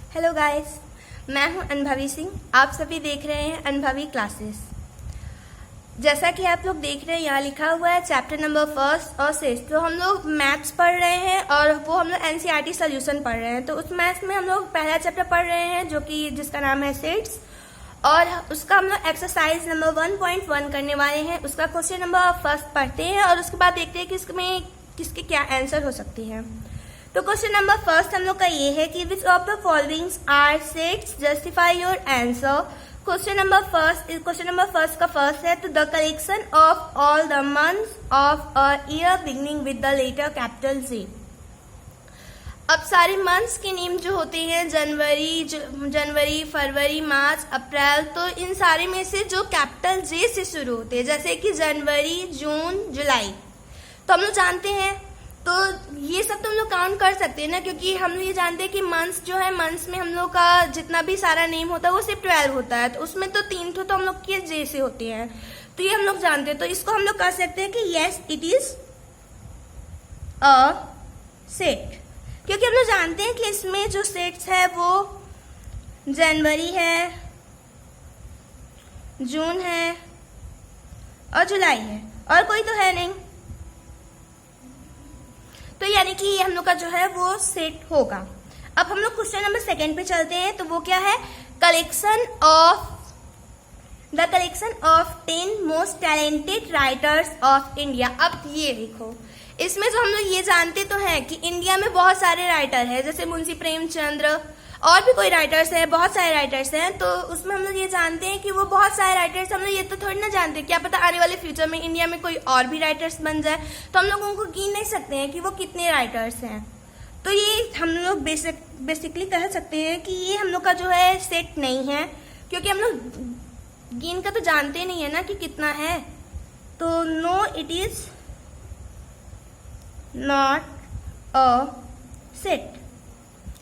Hello guys, मैं हूं अनुभवी सिंह। आप सभी देख रहे हैं अनुभवी क्लासेस। जैसा कि आप लोग देख रहे हैं, यहाँ लिखा हुआ है चैप्टर नंबर 1 और 6। तो हम लोग मैथ्स पढ़ रहे हैं और वो हम लोग एनसीईआरटी सोल्यूशन पढ़ रहे हैं। तो उस मैथ्स में हम लोग पहला चैप्टर पढ़ रहे हैं जो कि जिसका नाम है सेट्स, और उसका हम लोग एक्सरसाइज नंबर 1.1 करने वाले हैं। उसका क्वेश्चन नंबर फर्स्ट पढ़ते हैं और उसके बाद देखते हैं कि इसमें किसके क्या आंसर हो सकते हैं। तो क्वेश्चन नंबर फर्स्ट हम लोग का ये है कि which of the followings are sets, justify your answer. Question number first का फर्स्ट है तो the collection of all the months of a year beginning with the letter capital J. अब सारे मंथ्स के नेम जो होते हैं जनवरी, फरवरी, मार्च, अप्रैल, तो इन सारे में से जो कैपिटल जे से शुरू होते हैं, जैसे कि जनवरी, जून, जुलाई, तो हम लोग जानते हैं। तो ये सब तो हम लोग काउंट कर सकते हैं ना, क्योंकि हम लोग ये जानते हैं कि मंथ्स जो है, मंथ्स में हम लोग का जितना भी सारा नेम होता है वो सिर्फ 12 होता है। तो उसमें तो 3 तो हम लोग के जे से होते हैं, तो ये हम लोग जानते हैं। तो इसको हम लोग कह सकते हैं कि yes it is a set, क्योंकि हम लोग जानते हैं कि इसमें जो सेट्स है वो जनवरी है, जून है और जुलाई है, और कोई तो है नहीं। तो यानी कि ये हम लोग का जो है वो सेट होगा। अब हम लोग क्वेश्चन नंबर 2 पे चलते हैं। तो वो क्या है, collection of 10 most talented writers of India. अब ये देखो, इसमें जो हम लोग ये जानते तो हैं कि इंडिया में बहुत सारे राइटर हैं, जैसे मुंशी प्रेमचंद्र और भी कोई राइटर्स हैं, बहुत सारे राइटर्स हैं। तो उसमें हम लोग ये जानते हैं कि वो बहुत सारे राइटर्स, हम लोग ये तो थोड़ी ना जानते, क्या पता आने वाले फ्यूचर में इंडिया में कोई और भी राइटर्स बन जाए, तो हम लोग उनको गिन नहीं सकते हैं कि वो कितने राइटर्स हैं। तो ये हम लोग बेसिकली कह सकते हैं कि ये हम लोग का जो है सेट नहीं है, क्योंकि हम लोग गिन का तो जानते नहीं है ना कि कितना है। तो no, it is not a set,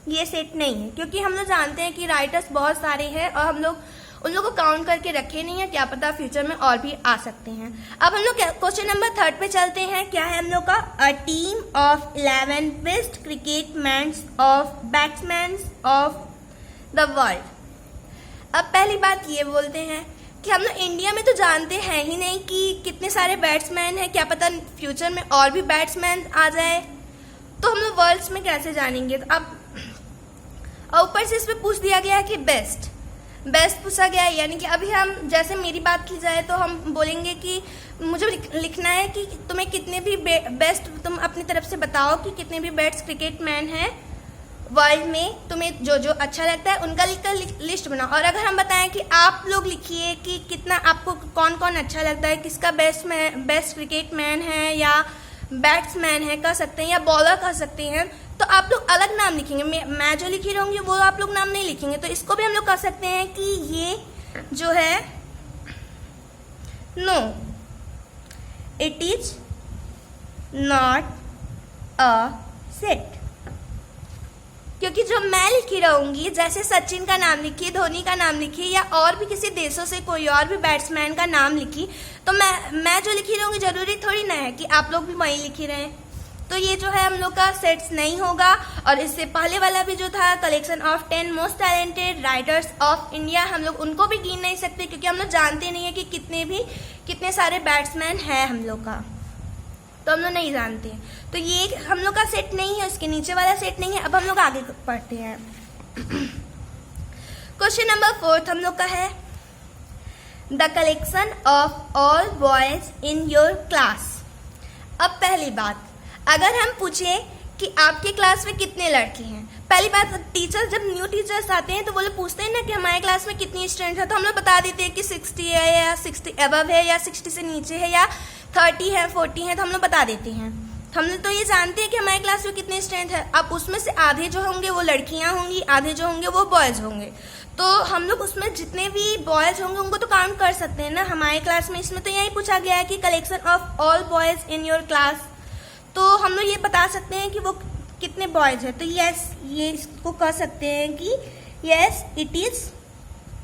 ये सेट नहीं है, क्योंकि हम लोग जानते हैं कि राइटर्स बहुत सारे हैं और हम लोग उन लोगों को काउंट करके रखे नहीं है, क्या पता फ्यूचर में और भी आ सकते हैं। अब हम लोग क्वेश्चन नंबर 3 पे चलते हैं। क्या है हम लोग का, a team of 11 best cricket mans of batsman of the world. अब पहली बात ये बोलते हैं कि हम लोग इंडिया में तो जानते हैं ही नहीं कि कितने सारे बैट्समैन हैं, क्या पता फ्यूचर में और भी बैट्समैन आ जाए, तो हम लोग वर्ल्ड्स में कैसे जानेंगे। तो अब ऊपर से इस पे पूछ दिया गया है कि बेस्ट पूछा गया है, यानी कि अभी हम जैसे मेरी बात की जाए तो हम बोलेंगे कि मुझे लिखना है कि तुम्हें कितने भी बेस्ट, तुम अपनी तरफ से बताओ कि कितने भी बेस्ट क्रिकेट मैन हैं वर्ल्ड में, तुम्हें जो जो अच्छा लगता है उनका लिखकर लिस्ट बनाओ। और अगर हम बताएं कि आप लोग लिखिए कि कितना आपको कौन कौन अच्छा लगता है, किसका बेस्ट क्रिकेट मैन है या बैट्समैन है कह सकते हैं, या बॉलर कह सकते हैं, तो आप लोग अलग नाम लिखेंगे। मैं जो लिखी रहूंगी वो आप लोग नाम नहीं लिखेंगे। तो इसको भी हम लोग कह सकते हैं कि ये जो है no, it is not a set, क्योंकि जो मैं लिखी रहूंगी, जैसे सचिन का नाम लिखी, धोनी का नाम लिखी, या और भी किसी देशों से कोई और भी बैट्समैन का नाम लिखी, तो मैं जो लिखी रहूंगी जरूरी थोड़ी ना है कि आप लोग भी वही लिखी रहें। तो ये जो है हम लोग का सेट्स नहीं होगा। और इससे पहले वाला भी जो था, collection of 10 most talented writers of India, हम लोग उनको भी गिन नहीं सकते, क्योंकि हम लोग जानते नहीं है कि कितने सारे बैट्समैन हैं हम लोग का, तो हम लोग नहीं जानते। तो ये हम लोग का सेट नहीं है, उसके नीचे वाला सेट नहीं है। अब हम लोग आगे पढ़ते हैं। क्वेश्चन नंबर 4 हम लोग का है, the collection of all boys in your class. अब पहली बात, अगर हम पूछे कि आपके क्लास में कितने लड़के हैं, पहली बात, टीचर जब न्यू टीचर्स आते हैं तो वो लोग पूछते हैं ना कि हमारे क्लास में कितनी स्टूडेंट है, तो हम लोग बता देते हैं कि 60 है या 60 अबव है या 60 से नीचे है या 30 है 40 है, तो हम लोग बता देते हैं। हम लोग तो ये जानते हैं कि हमारे क्लास में कितने स्टूडेंट है। अब उसमें से आधे जो होंगे वो लड़कियां होंगी, आधे जो होंगे वो बॉयज होंगे, तो हम लोग उसमें जितने भी बॉयज होंगे उनको तो काउंट कर सकते हैं ना हमारे क्लास में। इसमें तो यही पूछा गया है कि collection of all boys in your class, तो हम लोग ये बता सकते हैं कि वो कितने बॉयज है। तो यस, ये इसको कह सकते हैं कि yes it is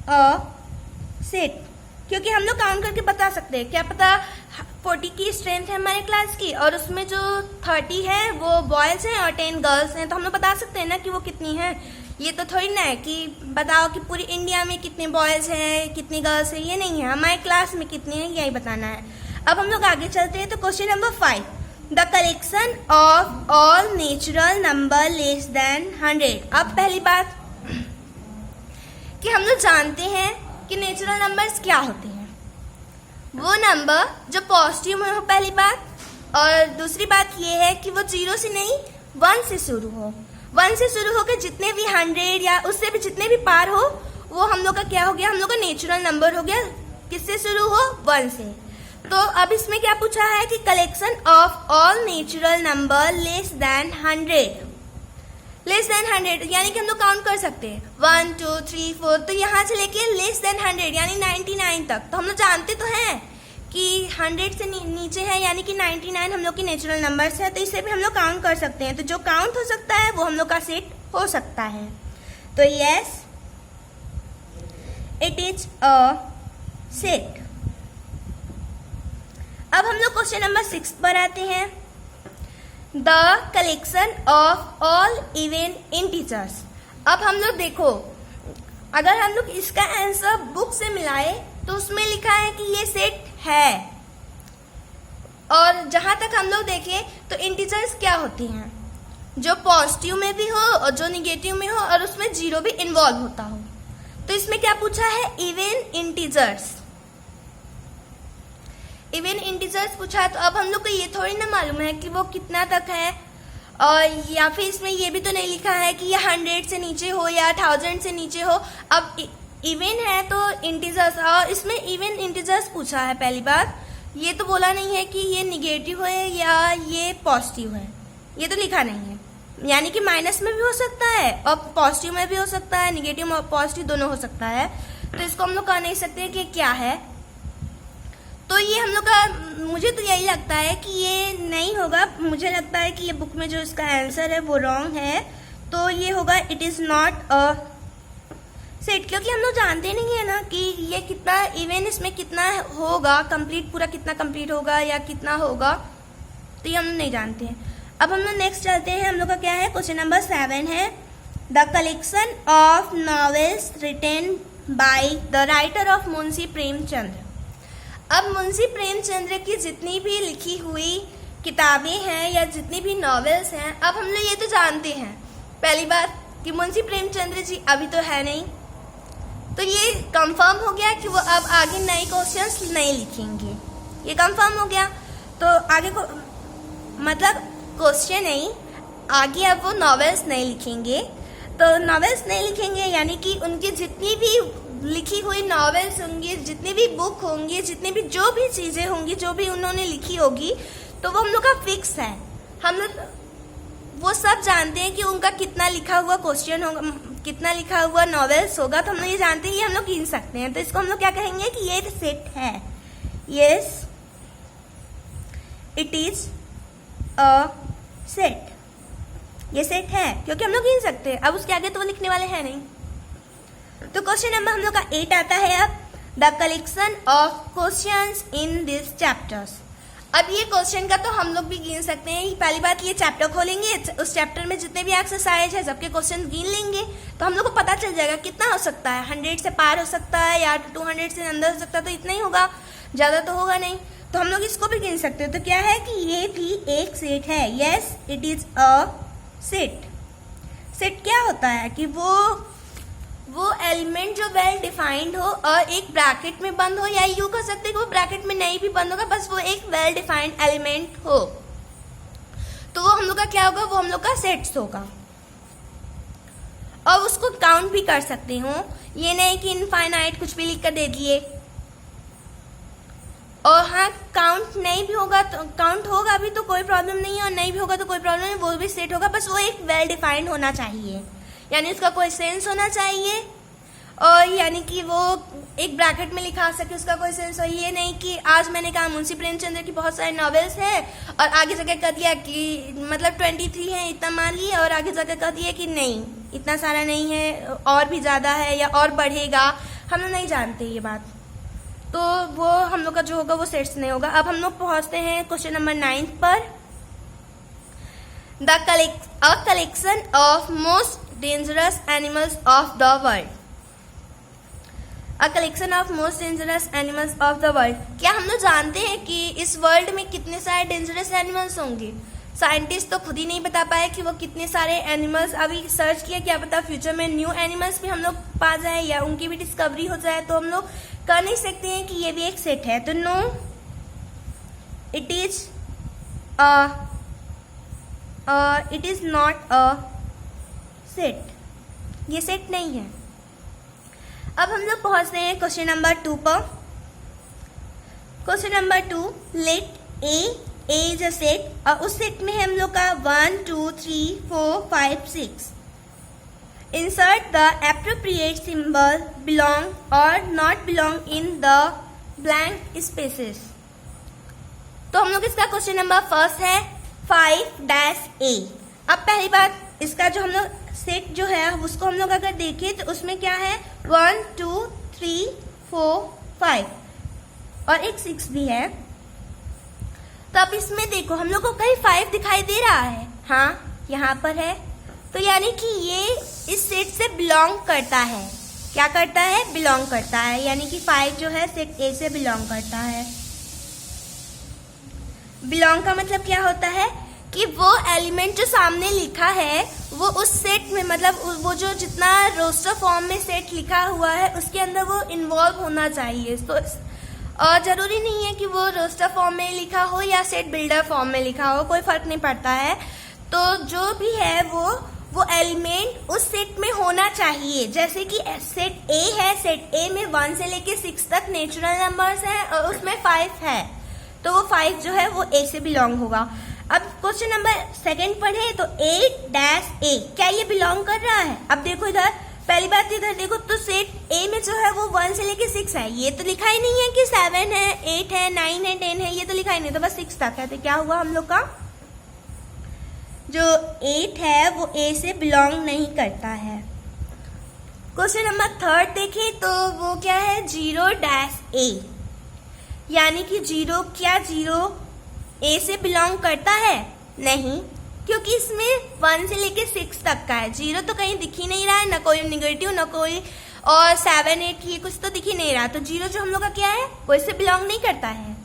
a set, क्योंकि हम लोग काउंट करके बता सकते हैं, क्या पता 40 की स्ट्रेंथ है हमारे क्लास की, और उसमें जो 30 है वो बॉयज़ हैं और 10 गर्ल्स हैं, तो हम लोग बता सकते हैं ना कि वो कितनी हैं। ये तो थोड़ी ना है कि बताओ कि पूरी इंडिया में कितने बॉयज़ हैं कितनी गर्ल्स हैं, ये नहीं है, हमारे क्लास में कितनी है यही बताना है। अब हम लोग आगे चलते हैं, तो question number 5, the collection of all natural number less than 100। अब पहली बात कि हम लोग जानते हैं कि नेचुरल नंबर्स क्या होते हैं, वो नंबर जो पॉजिटिव में हो, पहली बात, और दूसरी बात ये है कि वो 0 से नहीं 1 से शुरू हो। 1 से शुरू होकर जितने भी 100 या उससे भी जितने भी पार हो वो हम लोग का क्या हो गया, हम लोग का नेचुरल नंबर हो गया। किससे शुरू हो, 1 से। तो अब इसमें क्या पूछा है कि collection of all natural number less than 100, less than 100 यानी कि हम लोग काउंट कर सकते हैं 1 2 3 4, तो यहाँ से लेके लेस देन 100 यानी 99 तक। तो हम लोग जानते तो हैं कि 100 से नीचे है यानी कि 99 हम लोग की नेचुरल नंबर्स है, तो इसे भी हम लोग काउंट कर सकते हैं। तो जो काउंट हो सकता है वो हम लोग का सेट हो सकता है। तो yes, it is a set. अब हम लोग क्वेश्चन नंबर 6 पर आते हैं, the collection of all even integers. अब हम लोग देखो, अगर हम लोग इसका आंसर बुक से मिलाए तो उसमें लिखा है कि ये सेट है, और जहां तक हम लोग देखें तो इंटीजर्स क्या होती हैं, जो पॉजिटिव में भी हो और जो निगेटिव में हो और उसमें 0 भी इन्वॉल्व होता हो। तो इसमें क्या पूछा है, इवन इंटीजर्स। इवन इंटीजर्स पूछा है, तो अब हम लोग को ये थोड़ी ना मालूम है कि वो कितना तक है, और या फिर इसमें ये भी तो नहीं लिखा है कि ये 100 से नीचे हो या 1000 से नीचे हो। अब इवन है तो इंटीजर्स, और इसमें इवन इंटीजर्स पूछा है। पहली बात ये तो बोला नहीं है कि ये निगेटिव है या ये पॉजिटिव है, ये तो लिखा नहीं है, यानी कि माइनस में भी हो सकता है और पॉजिटिव में भी हो सकता है, निगेटिव और पॉजिटिव दोनों हो सकता है। तो इसको हम लोग कह नहीं सकते कि क्या है। तो ये हम लोग का, मुझे तो यही लगता है कि ये नहीं होगा, मुझे लगता है कि ये बुक में जो इसका आंसर है वो रॉन्ग है। तो ये होगा it is not a set, क्योंकि हम लोग जानते नहीं है ना कि ये कितना इवन, इसमें कितना होगा कंप्लीट, पूरा कितना कंप्लीट होगा या कितना होगा, तो ये हम लोग नहीं जानते हैं। अब हम लोग नेक्स्ट चलते हैं, हम लोग का क्या है, क्वेश्चन नंबर 7 है, the collection of novels written by the writer of Munshi Premchandra. अब मुंशी प्रेमचंद्र की जितनी भी लिखी हुई किताबें हैं या जितनी भी नॉवेल्स हैं, अब हम लोग ये तो जानते हैं पहली बात कि मुंशी प्रेमचंद्र जी अभी तो है नहीं, तो ये कंफर्म हो गया कि वो अब आगे नए क्वेश्चंस नहीं लिखेंगे, ये कंफर्म हो गया। तो आगे को मतलब क्वेश्चन नहीं, आगे अब वो नॉवेल्स नहीं लिखेंगे। तो नॉवेल्स नहीं लिखेंगे यानी कि उनकी जितनी भी लिखी हुई नॉवेल्स होंगी, जितनी भी बुक होंगी, जितनी भी जो भी चीज़ें होंगी, जो भी उन्होंने लिखी होगी, तो वो हम लोग का फिक्स है। हम लोग वो सब जानते हैं कि उनका कितना लिखा हुआ क्वेश्चन होगा, कितना लिखा हुआ नॉवेल्स होगा, तो हम लोग ये जानते हैं, ये हम लोग गिन सकते हैं। तो इसको हम लोग क्या कहेंगे कि ये सेट है। Yes, it is a set, ये सेट है क्योंकि हम लोग गिन सकते हैं। अब उसके आगे तो वो लिखने वाले हैं नहीं। तो क्वेश्चन नंबर हम लोग का 8 आता है, अब the collection of questions in this chapters. अब ये क्वेश्चन का तो हम लोग भी गिन सकते हैं। पहली बात, ये चैप्टर खोलेंगे, उस चैप्टर में जितने भी एक्सरसाइज है सबके क्वेश्चन गिन लेंगे, तो हम लोग को पता चल जाएगा कितना हो सकता है। 100 से पार हो सकता है या 200 से अंदर हो सकता है, तो इतना ही होगा, ज़्यादा तो होगा नहीं। तो हम लोग इसको भी गिन सकते हैं। तो क्या है कि ये भी एक सेट है। Yes, it is a set. Set क्या होता है कि वो एलिमेंट जो वेल डिफाइंड हो और एक ब्रैकेट में बंद हो, या यूं कह सकते हैं कि वो ब्रैकेट में नहीं भी बंद होगा, बस वो एक वेल डिफाइंड एलिमेंट हो, तो वो हम लोग का क्या होगा, वो हम लोग का सेट्स होगा। और उसको काउंट भी कर सकते हो, ये नहीं कि इनफाइनाइट कुछ भी लिख कर दे दिए। और हाँ, काउंट नहीं भी होगा तो काउंट होगा भी तो कोई प्रॉब्लम नहीं है, और नहीं भी होगा तो कोई प्रॉब्लम नहीं, वो भी सेट होगा, बस वो एक वेल डिफाइंड होना चाहिए, यानी उसका कोई सेंस होना चाहिए, और यानी कि वो एक ब्रैकेट में लिखा सके, उसका कोई सेंस हो। ये नहीं कि आज मैंने कहा मुंशी प्रेमचंद्र की बहुत सारे नॉवेल्स हैं और आगे जाकर कह दिया कि मतलब 23 है इतना मान लिया, और आगे जाकर कह दिया कि नहीं इतना सारा नहीं है, और भी ज़्यादा है या और बढ़ेगा, हम लोग नहीं जानते ये बात। तो वो हम लोग का जो होगा वो सेट्स नहीं होगा। अब हम लोग पहुंचते हैं क्वेश्चन नंबर 9 पर। A collection of most dangerous animals of the world. A collection of most dangerous animals of the world. क्या हम लोग जानते हैं कि इस वर्ल्ड में कितने सारे डेंजरस एनिमल्स होंगे? साइंटिस्ट तो खुद ही नहीं बता पाए कि वो कितने सारे एनिमल्स। अभी सर्च किया, क्या पता फ्यूचर में न्यू एनिमल्स भी हम लोग पा जाए या उनकी भी डिस्कवरी हो जाए, तो हम लोग कह नहीं सकते हैं कि ये भी एक सेट है। तो no, it is not a set, ये सेट नहीं है। अब हम लोग पहुंचते हैं क्वेश्चन नंबर 2 पर। Question number 2, let A is a set और उस सेट में हम लोग का 1 2 3 4 5 6। Insert the appropriate symbol belong or not belong in the blank spaces. तो हम लोग इसका क्वेश्चन नंबर फर्स्ट है 5-A। अब पहली बात, इसका जो हम लोग सेट जो है उसको हम लोग अगर देखें तो उसमें क्या है 1 2 3 4 5 और एक 6 भी है। तो अब इसमें देखो हम लोग को कहीं 5 दिखाई दे रहा है, हाँ यहाँ पर है, तो यानी कि ये इस सेट से बिलोंग करता है। क्या करता है? बिलोंग करता है, यानी कि 5 जो है सेट ए से बिलोंग करता है। बिलोंग का मतलब क्या होता है कि वो एलिमेंट जो सामने लिखा है वो उस सेट में, मतलब वो जो जितना रोस्टर फॉर्म में सेट लिखा हुआ है उसके अंदर वो इन्वॉल्व होना चाहिए। तो और जरूरी नहीं है कि वो रोस्टर फॉर्म में लिखा हो या सेट बिल्डर फॉर्म में लिखा हो, कोई फर्क नहीं पड़ता है। तो जो भी है वो एलिमेंट उस सेट में होना चाहिए। जैसे कि सेट ए है, सेट ए में 1 से लेके 6 तक नेचुरल नंबर्स हैं और उसमें 5 है, तो वो 5 जो है वो ए से बिलोंग होगा। अब क्वेश्चन नंबर 2 पढ़े तो 8-A, क्या ये बिलोंग कर रहा है? अब देखो इधर, पहली बात इधर देखो तो सेट ए में जो है वो 1 से लेके 6 है, ये तो लिखा ही नहीं है कि 7 है 8 है 9 है 10 है, ये तो लिखा ही नहीं, तो बस 6 तक है। तो क्या हुआ हम लोग का जो 8 है वो ए से बिलोंग नहीं करता है। क्वेश्चन नंबर 3 देखें तो वो क्या है 0-A, यानी कि 0, क्या 0 ए से बिलोंग करता है? नहीं, क्योंकि इसमें 1 से लेके 6 तक का है। 0 तो कहीं दिख ही नहीं रहा है, ना कोई नेगेटिव ना कोई, और 7 8 ये कुछ तो दिख ही नहीं रहा, तो 0 जो हम लोग का क्या है वो इससे बिलोंग नहीं करता है।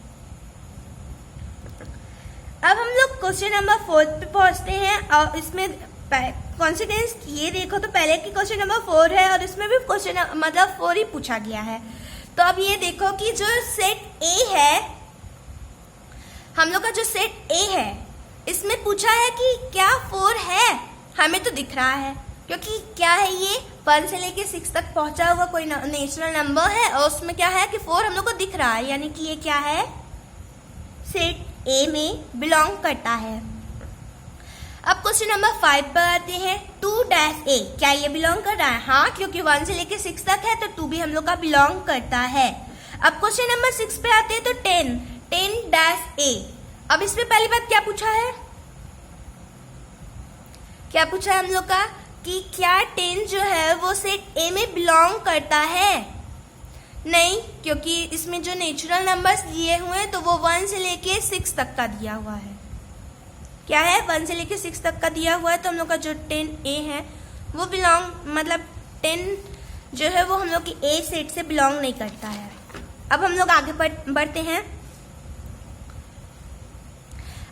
अब हम लोग क्वेश्चन नंबर 4 पे पहुंचते हैं और इसमें कॉन्सिक्वेंस ये देखो तो पहले की क्वेश्चन नंबर 4 है और इसमें भी क्वेश्चन मतलब 4 ही पूछा गया है। तो अब ये देखो कि जो सेट ए है, हम लोग का जो सेट ए है इसमें पूछा है कि क्या 4 है? हमें तो दिख रहा है, क्योंकि क्या है ये 1 से लेके 6 तक पहुंचा हुआ कोई नेचुरल नंबर है और उसमें क्या है कि 4 हम लोग को दिख रहा है, यानी कि ये क्या है सेट ए में बिलोंग करता है। अब क्वेश्चन नंबर 5 पर आते हैं 2-A, क्या ये बिलोंग कर रहा है? हाँ, क्योंकि 1 से लेके 6 तक है तो 2 भी हम लोग का बिलोंग करता है। अब क्वेश्चन नंबर 6 पे आते हैं तो 10-A। अब इसमें पहली बात क्या पूछा है? क्या पूछा है हम लोग का कि क्या 10 जो है वो सेट ए में बिलोंग करता है? नहीं, क्योंकि इसमें जो नेचुरल नंबर्स दिए हुए हैं तो वो 1 से लेके 6 तक का दिया हुआ है। क्या है 1 से लेके 6 तक का दिया हुआ है, तो हम लोग का जो 10A है वो बिलोंग, मतलब 10 जो है वो हम लोग की ए सेट से बिलोंग नहीं करता है। अब हम लोग आगे बढ़ते हैं।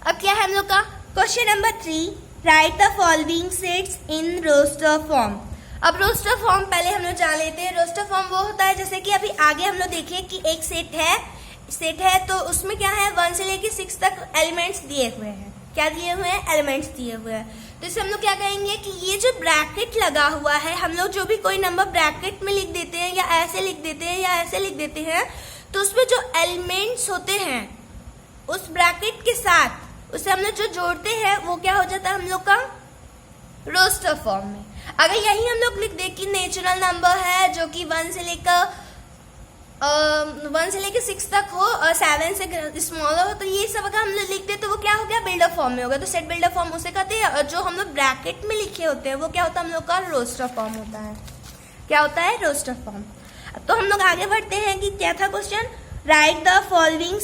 अब क्या है हम लोग का question number 3, write the following sets in roster form. अब रोस्टर फॉर्म पहले हम लोग जान लेते हैं। रोस्टर फॉर्म वो होता है जैसे कि अभी आगे हम लोग देखें कि एक सेट है तो उसमें क्या है 1 से लेके 6 तक एलिमेंट्स दिए हुए हैं। क्या दिए हुए हैं? एलिमेंट्स दिए हुए हैं। तो इसे हम लोग क्या कहेंगे कि ये जो ब्रैकेट लगा हुआ है, हम लोग जो भी कोई नंबर ब्रैकेट में लिख देते हैं या ऐसे लिख देते हैं या ऐसे लिख देते हैं, तो उसमें जो एलिमेंट्स होते हैं उस ब्रैकेट के साथ उसे हम लोग जो जोड़ते हैं वो क्या हो जाता है हम लोग का रोस्टर फॉर्म में। अगर यही हम लोग लिख दे कि नेचुरल नंबर है जो कि 1 से लेकर 6 तक हो और 7 से स्मॉलर हो, तो ये सब अगर हम लोग लिख दे तो वो क्या हो गया बिल्डर फॉर्म में होगा। तो सेट बिल्डर फॉर्म उसे कहते हैं, और जो हम लोग ब्रैकेट में लिखे होते हैं वो क्या होता है हम लोग का रोस्टर फॉर्म होता है। क्या होता है? Roster form. तो हम लोग आगे बढ़ते हैं कि क्या था question write the following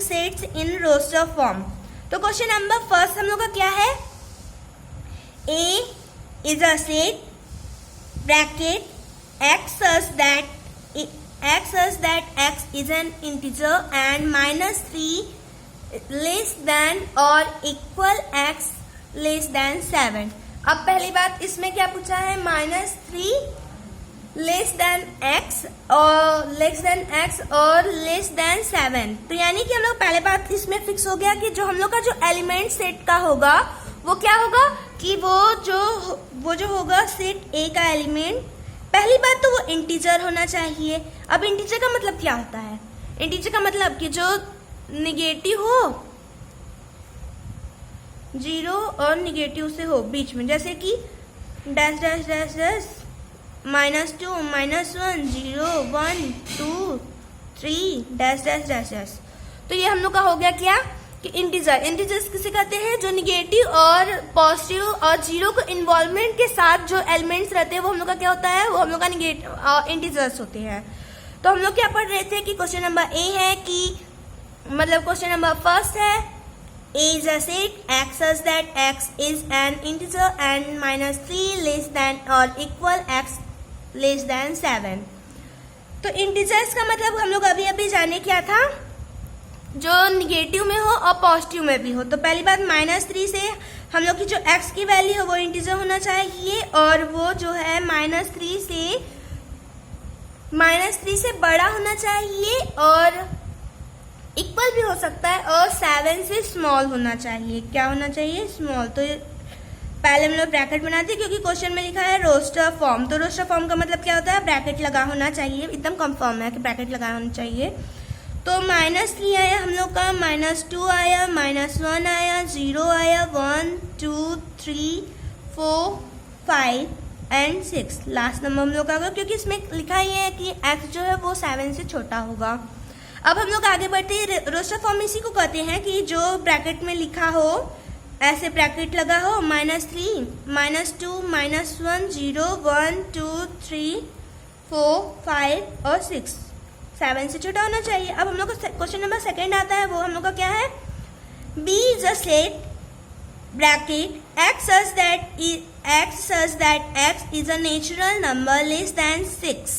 sets in roster form. तो क्वेश्चन नंबर फर्स्ट हम लोग का क्या है, A is a set bracket x such that x is an integer and -3 less than or equal x less than 7। अब पहली बात इसमें क्या पूछा है, -3 लेस देन x और लेस देन 7। तो यानी कि हम लोग पहले बात इसमें फिक्स हो गया कि जो हम लोग का जो एलिमेंट सेट का होगा वो क्या होगा कि वो जो होगा सेट ए का एलिमेंट, पहली बात तो वो इंटीजर होना चाहिए। अब इंटीजर का मतलब क्या होता है, इंटीजर का मतलब कि जो निगेटिव हो, 0 और निगेटिव से हो बीच में, जैसे कि dash dash dash dash -2 -1 0 1 2 3 dash dash dash dash. तो ये हम लोग का हो गया क्या कि इंटीजर्स किसे कहते हैं, जो निगेटिव और पॉजिटिव और 0 को इन्वॉल्वमेंट के साथ जो एलिमेंट्स रहते हैं वो हम लोग का क्या होता है, वो हम लोग का इंटीजर्स होते हैं। तो हम लोग क्या पढ़ रहे थे कि क्वेश्चन नंबर ए है कि मतलब क्वेश्चन नंबर फर्स्ट है A is a set x such that x is an integer and -3 less than or equal x less than 7। तो इंटीजर्स का मतलब हम लोग अभी जाने क्या था, जो निगेटिव में हो और पॉजिटिव में भी हो। तो पहली बात -3 से हम लोग की जो x की वैल्यू है वो इंटीजर होना चाहिए और वो जो है -3 से बड़ा होना चाहिए और इक्वल भी हो सकता है और 7 से स्मॉल होना चाहिए। क्या होना चाहिए, स्मॉल। तो पहले हम लोग ब्रैकेट बनाते हैं क्योंकि क्वेश्चन में लिखा है रोस्टर फॉर्म। तो रोस्टर फॉर्म का मतलब क्या होता है, ब्रैकेट लगा होना चाहिए, एकदम कंफर्म है कि ब्रैकेट लगा होना चाहिए। तो -3 आया हम लोग का, -2 आया, -1 आया, 0 आया, 1 2 3 4 5 एंड 6 लास्ट नंबर हम लोग का होगा, क्योंकि इसमें लिखा ही है कि x जो है वो 7 से छोटा होगा। अब हम लोग आगे बढ़ते हैं, रोस्टर फॉर्म इसी को कहते हैं कि जो ब्रैकेट में लिखा हो, ऐसे ब्रैकेट लगा हो, -3 -2 -1 0 1 2 3 4 5 और 6, 7 से छोटा होना चाहिए। अब हम लोग का क्वेश्चन नंबर सेकंड आता है, वो हम लोग का क्या है, B is a set bracket x such that x is a natural number less than 6।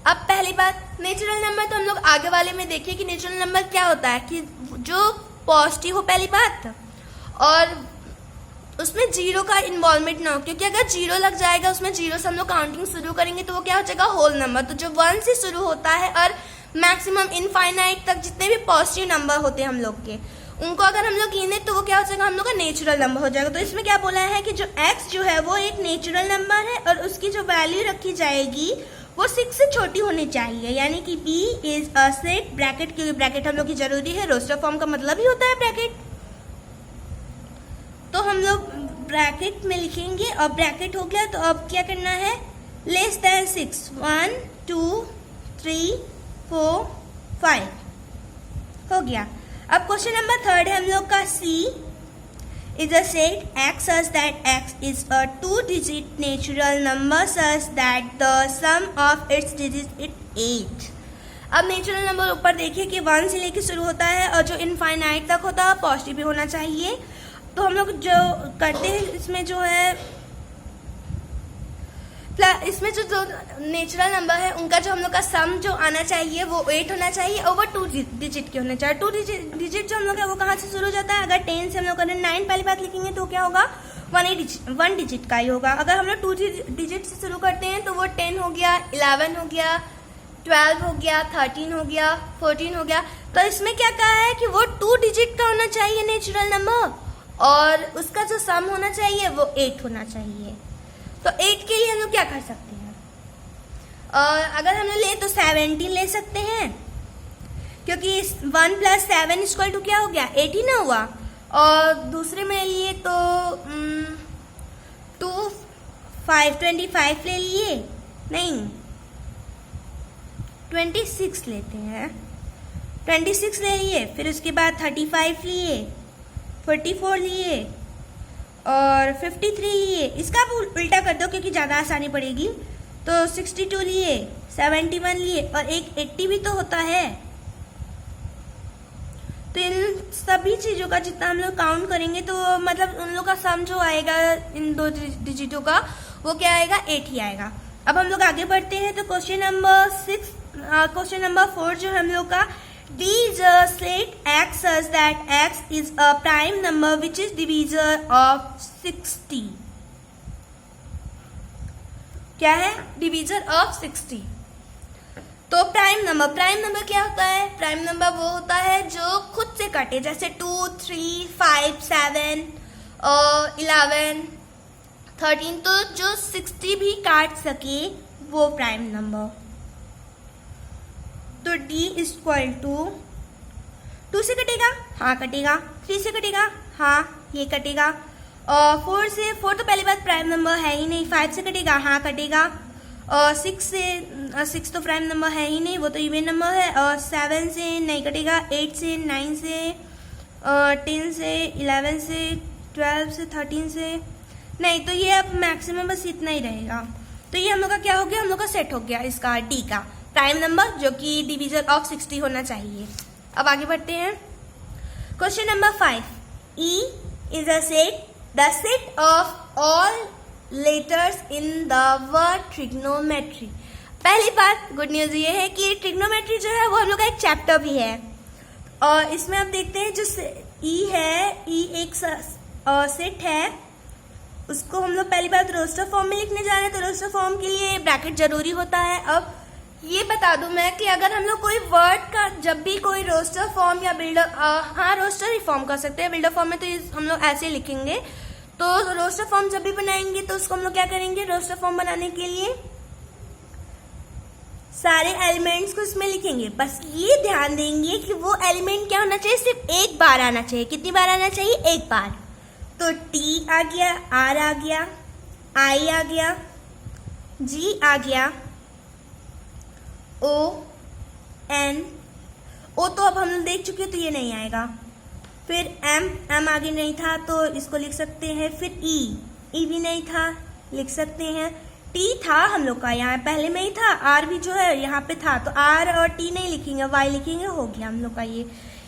अब पहली बात, नेचुरल नंबर तो हम लोग आगे वाले में देखिए कि नेचुरल नंबर क्या होता है कि जो पॉजिटिव हो पहली बात, और उसमें 0 का इन्वॉल्वमेंट ना हो, क्योंकि अगर 0 लग जाएगा उसमें 0 से हम लोग काउंटिंग शुरू करेंगे तो वो क्या हो जाएगा, होल नंबर। तो जो 1 से शुरू होता है और मैक्सिमम इनफाइनाइट तक जितने भी पॉजिटिव नंबर होते हैं हम लोग के, उनको अगर हम लोग गिने तो वो क्या हो जाएगा, हम लोग का नेचुरल नंबर हो जाएगा। तो इसमें क्या बोला है कि जो x जो है वो एक नेचुरल नंबर है और उसकी जो वैल्यू रखी जाएगी वो 6 से छोटी होनी चाहिए, यानी कि B is a set bracket, क्योंकि ब्रैकेट हम लोग की जरूरी है, रोस्टर फॉर्म का मतलब ही होता है ब्रैकेट। तो हम लोग ब्रैकेट में लिखेंगे और ब्रैकेट हो गया। तो अब क्या करना है, लेस देन 6 1 2 3 4 5 हो गया। अब क्वेश्चन नंबर थर्ड है हम लोग का, C is a set x such that x is a 2-digit natural number such that the sum of its digits is 8। अब नेचुरल नंबर ऊपर देखिए कि 1 से लेके शुरू होता है और जो इनफाइनाइट तक होता है पॉजिटिव भी होना चाहिए। तो हम लोग जो करते हैं इसमें जो है, इसमें जो नेचुरल नंबर है उनका जो हम लोग का सम जो आना चाहिए वो 8 होना चाहिए और वो 2 डिजिट के होने चाहिए। 2 डिजिट जो हम लोग है वो कहाँ से शुरू हो जाता है, अगर 10 से हम लोग 9 पहली बात लिखेंगे तो क्या होगा, 1 डिजिट का ही होगा। अगर हम लोग 2 डिजिट से शुरू करते हैं तो वो 10 हो गया, 11 हो गया, 12 हो गया, 13 हो गया, 14 हो गया। तो इसमें क्या कहा है कि वो 2 डिजिट का होना चाहिए नेचुरल नंबर और उसका जो सम होना चाहिए वो 8 होना चाहिए। तो 8 के लिए हम लोग क्या कर सकते हैं, और अगर हम लोग ले तो 17 ले सकते हैं, क्योंकि 1 + 7 = क्या हो गया, 18 हुआ। और दूसरे में लिए तो 2 5 25 ले लिए, नहीं 26 लेते हैं, 26 ले लिए, फिर उसके बाद 35 लिए, 44 लिए और 53 लिए। इसका आप उल्टा कर दो क्योंकि ज़्यादा आसानी पड़ेगी। तो 62 लिए, 71 लिए और एक 80 भी तो होता है। तो इन सभी चीज़ों का जितना हम लोग काउंट करेंगे तो मतलब उन लोग का सम जो आएगा इन दो डिजिटों का वो क्या आएगा, 8 ही आएगा। अब हम लोग आगे बढ़ते हैं तो क्वेश्चन नंबर 4 जो हम लोग का, D is a set x such that x is a prime number which is divisor of 60। क्या है, डिवीजर ऑफ 60। तो प्राइम नंबर क्या होता है, प्राइम नंबर वो होता है जो खुद से कटे, जैसे 2, 3, 5, 7, 11, 13, तो जो 60 भी काट सके वो प्राइम नंबर। तो D इज इक्वल टू 2 से कटेगा, हाँ कटेगा, 3 से कटेगा, हाँ ये कटेगा, और 4 तो पहली बात प्राइम नंबर है ही नहीं, 5 से कटेगा, हाँ कटेगा, और 6 तो प्राइम नंबर है ही नहीं, वो तो इवन नंबर है, और 7 से नहीं कटेगा, 8 से, 9 से, 10 से, 11 से, 12 से, 13 से नहीं, तो ये अब मैक्सिमम बस इतना ही रहेगा। तो ये हम लोग का क्या हो गया, हम लोग का सेट हो गया इसका D का प्राइम नंबर जो कि डिवीजर ऑफ 60 होना चाहिए। अब आगे बढ़ते हैं question number 5, E is a set, the set of all letters in the word trigonometry। पहली बात गुड न्यूज ये है कि ट्रिग्नोमेट्री जो है वो हम लोग का एक चैप्टर भी है, और इसमें आप देखते हैं जो E है, E एक सेट है, उसको हम लोग पहली बात रोस्टर फॉर्म में लिखने जा रहे हैं, तो रोस्टर फॉर्म के लिए ब्रैकेट जरूरी होता है। अब ये बता दूं मैं कि अगर हम लोग कोई वर्ड का जब भी कोई रोस्टर फॉर्म या बिल्डर, हाँ रोस्टर ही फॉर्म कर सकते हैं, बिल्डर फॉर्म में तो हम लोग ऐसे लिखेंगे। तो रोस्टर फॉर्म जब भी बनाएंगे तो उसको हम लोग क्या करेंगे, रोस्टर फॉर्म बनाने के लिए सारे एलिमेंट्स को इसमें लिखेंगे, बस ये ध्यान देंगे कि वो एलिमेंट क्या होना चाहिए, सिर्फ एक बार आना चाहिए। कितनी बार आना चाहिए, एक बार। तो T आ गया, R आ गया, I आ गया, G आ गया, O, N, O तो अब हम लोग देख चुके हैं तो ये नहीं आएगा, फिर M आगे नहीं था तो इसको लिख सकते हैं, फिर E भी नहीं था, लिख सकते हैं, T था हम लोग का यहाँ पहले में ही था, R भी जो है यहाँ पे था, तो R और T नहीं लिखेंगे, Y लिखेंगे, हो गया हम लोग का ये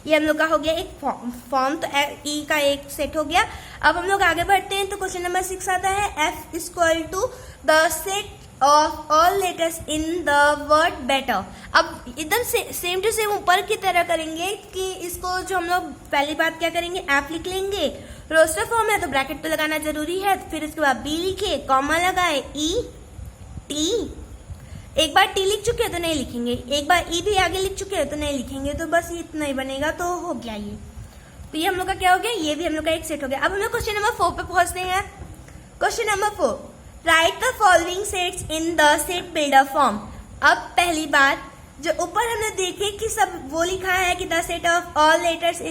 हम लोग का हो गया एक फॉर्म। तो E का एक सेट हो गया। अब हम लोग आगे बढ़ते हैं तो क्वेश्चन नंबर 6 आता है, F equal to the set of all letters in the word better. अब एकदम सेम टू सेम ऊपर की तरह करेंगे कि इसको जो हम लोग पहली बात क्या करेंगे, F लिख लेंगे, रोस्टर फॉर्म है तो ब्रैकेट तो लगाना जरूरी है, फिर उसके बाद B लिखे, कॉमा लगाए, E, T, एक बार T लिख चुके हैं तो नहीं लिखेंगे, एक बार E भी आगे लिख चुके हैं तो नहीं लिखेंगे, तो बस इतना ही बनेगा, तो हो गया ये। तो ये हम लोग का क्या हो गया, ये भी हम लोग का एक सेट हो गया। अब हम लोग क्वेश्चन नंबर 4 पे पहुंचते हैं। Question number 4, right the following sets in the set builder form. अब पहली बात जो ऊपर हमने देखे कि सब वो लिखा है कि the set of all letters in